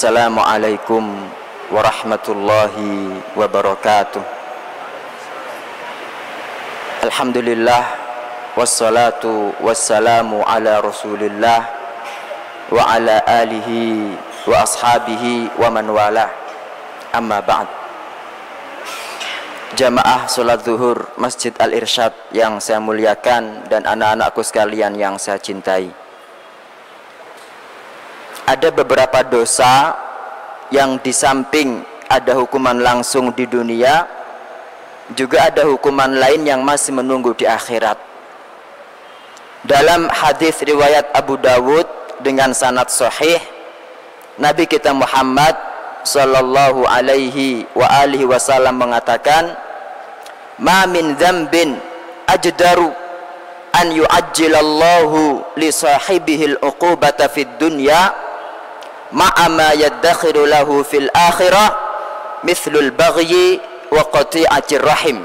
Assalamualaikum warahmatullahi wabarakatuh. Alhamdulillah, wassalatu wassalamu ala rasulillah wa ala alihi wa ashabihi wa man wala. Amma ba'd. Jamaah sholat zuhur Masjid Al-Irsyad yang saya muliakan dan anak-anakku sekalian yang saya cintai, ada beberapa dosa yang di samping ada hukuman langsung di dunia, juga ada hukuman lain yang masih menunggu di akhirat. Dalam hadis riwayat Abu Dawud dengan sanad sahih, Nabi kita Muhammad sallallahu alaihi wa alihi wasallam mengatakan, "Ma min dzambin ajdaru an yu'ajjilallahu li sahibihil uqubata fid dunya ma'a ma yaddakhiru lahu fil akhirah mithlul baghyi wa qati'atir rahim."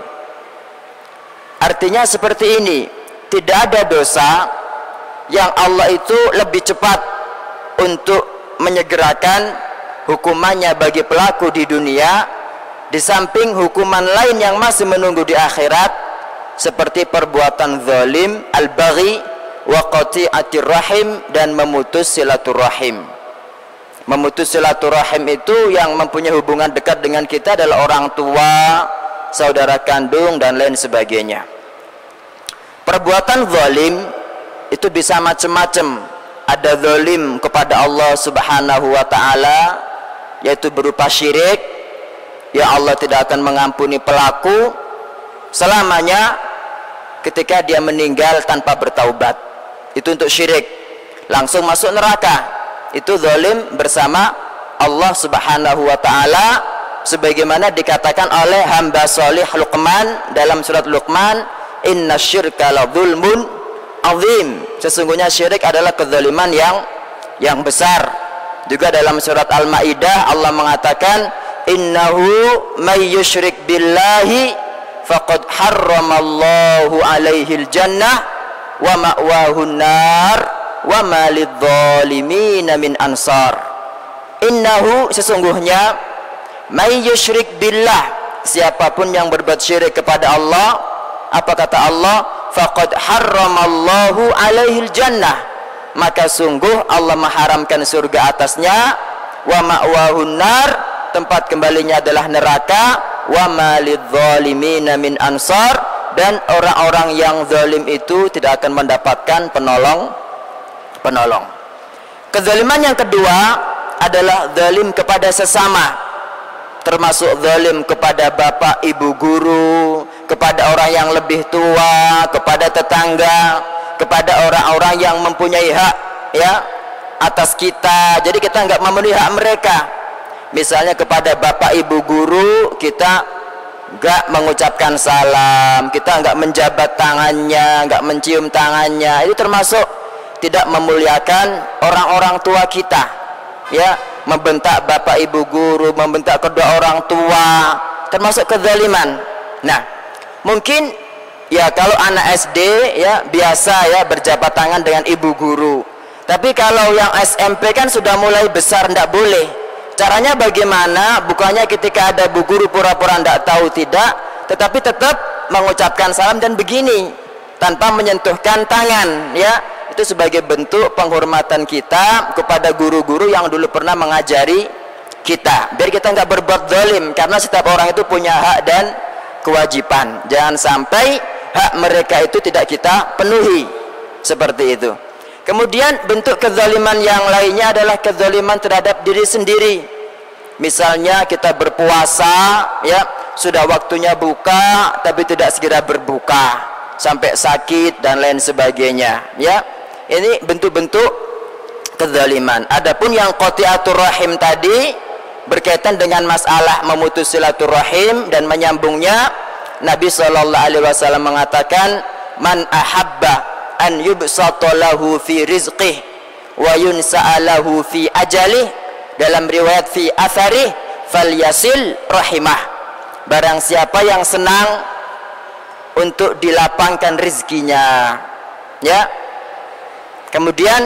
Artinya seperti ini, tidak ada dosa yang Allah itu lebih cepat untuk menyegerakan hukumannya bagi pelaku di dunia, di samping hukuman lain yang masih menunggu di akhirat, seperti perbuatan zalim, al-baghi wa qati'atir rahim, dan memutus silaturahim. Memutus silaturahim itu yang mempunyai hubungan dekat dengan kita adalah orang tua, saudara kandung, dan lain sebagainya. Perbuatan zalim itu bisa macam-macam. Ada zalim kepada Allah subhanahu wa ta'ala, yaitu berupa syirik, ya Allah tidak akan mengampuni pelaku selamanya ketika dia meninggal tanpa bertaubat. Itu untuk syirik, langsung masuk neraka. Itu zalim bersama Allah subhanahu wa ta'ala, sebagaimana dikatakan oleh hamba solih Luqman dalam surat Luqman, inna syirka la zulmun azim. Sesungguhnya syirik adalah kezaliman yang besar. Juga dalam surat Al-Maidah Allah mengatakan, innahu may yusyrik billahi faqad harramallahu alaihil jannah wa ma'wahun nar wa ma lidzalimina min ansar. Innahu, sesungguhnya, may yusyrik billah, siapapun yang berbuat syirik kepada Allah, apa kata Allah? Faqad harramallahu alaihil jannah, maka sungguh Allah mengharamkan surga atasnya, wa ma'wahun nar, tempat kembalinya adalah neraka, wa ma lidzalimina min ansar, dan orang-orang yang zalim itu tidak akan mendapatkan penolong. Kezaliman yang kedua adalah zalim kepada sesama, termasuk zalim kepada bapak ibu guru, kepada orang yang lebih tua, kepada tetangga, kepada orang-orang yang mempunyai hak ya atas kita. Jadi kita nggak memenuhi hak mereka. Misalnya kepada bapak ibu guru kita nggak mengucapkan salam, kita nggak menjabat tangannya, nggak mencium tangannya, itu termasuk tidak memuliakan orang-orang tua kita, ya. Membentak bapak ibu guru, membentak kedua orang tua, termasuk kezaliman. Nah, mungkin ya kalau anak SD ya biasa ya berjabat tangan dengan ibu guru. Tapi kalau yang SMP kan sudah mulai besar, tidak boleh. Caranya bagaimana? Bukannya ketika ada bu guru pura-pura tidak tahu, tidak, tetapi tetap mengucapkan salam dan begini tanpa menyentuhkan tangan, ya. Itu sebagai bentuk penghormatan kita kepada guru-guru yang dulu pernah mengajari kita, biar kita nggak berbuat zalim, karena setiap orang itu punya hak dan kewajiban. Jangan sampai hak mereka itu tidak kita penuhi, seperti itu. Kemudian bentuk kezaliman yang lainnya adalah kezaliman terhadap diri sendiri. Misalnya kita berpuasa, ya, sudah waktunya buka tapi tidak segera berbuka sampai sakit dan lain sebagainya, ya. Ini bentuk-bentuk kezaliman. Adapun yang qati'atur rahim tadi berkaitan dengan masalah memutus silaturahim dan menyambungnya, Nabi SAW mengatakan, man ahabba an yubsata lahu fi rizqih wa yunsa'alahu fi ajalih, dalam riwayat fi atharih, falyasil rahimah. Barang siapa yang senang untuk dilapangkan rizkinya, ya. Kemudian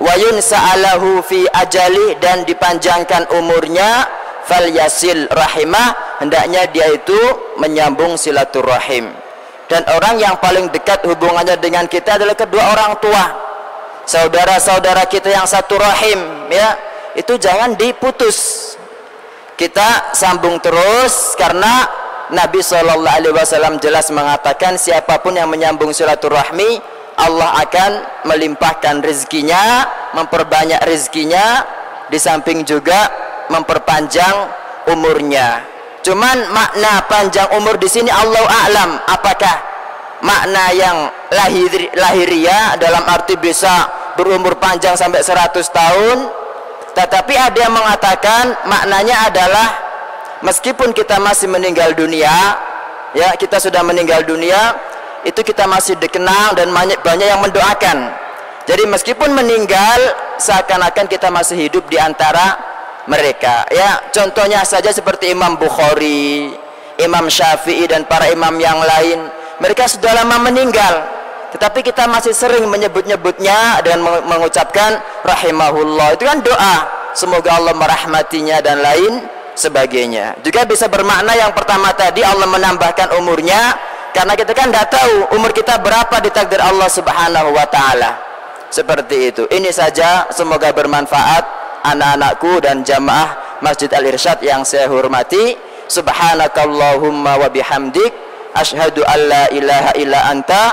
wa yunsa'alahu fi ajali, dan dipanjangkan umurnya, falyasil rahimah, hendaknya dia itu menyambung silaturahim. Dan orang yang paling dekat hubungannya dengan kita adalah kedua orang tua, saudara-saudara kita yang satu rahim, ya, itu jangan diputus, kita sambung terus, karena Nabi SAW jelas mengatakan siapapun yang menyambung silaturahmi, Allah akan melimpahkan rezekinya, memperbanyak rezekinya, di samping juga memperpanjang umurnya. Cuman makna panjang umur di sini Allah a'lam, apakah makna yang lahiriah dalam arti bisa berumur panjang sampai 100 tahun, tetapi ada yang mengatakan maknanya adalah meskipun kita masih meninggal dunia, ya, kita sudah meninggal dunia, itu kita masih dikenal dan banyak yang mendoakan. Jadi meskipun meninggal, seakan-akan kita masih hidup di antara mereka, ya. Contohnya saja seperti Imam Bukhari, Imam Syafi'i, dan para imam yang lain, mereka sudah lama meninggal, tetapi kita masih sering menyebut-nyebutnya dan mengucapkan rahimahullah. Itu kan doa, semoga Allah merahmatinya dan lain sebagainya. Juga bisa bermakna yang pertama tadi, Allah menambahkan umurnya, karena kita kan tidak tahu umur kita berapa di takdir Allah Subhanahu wa ta'ala. Seperti itu. Ini saja, semoga bermanfaat anak-anakku dan jamaah Masjid Al-Irsyad yang saya hormati. Subhanakallahumma wa bihamdik, asyhadu an la ilaha illa anta,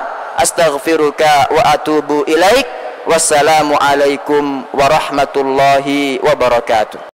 astaghfiruka wa atubu ilaik. Wassalamu alaikum warahmatullahi wabarakatuh.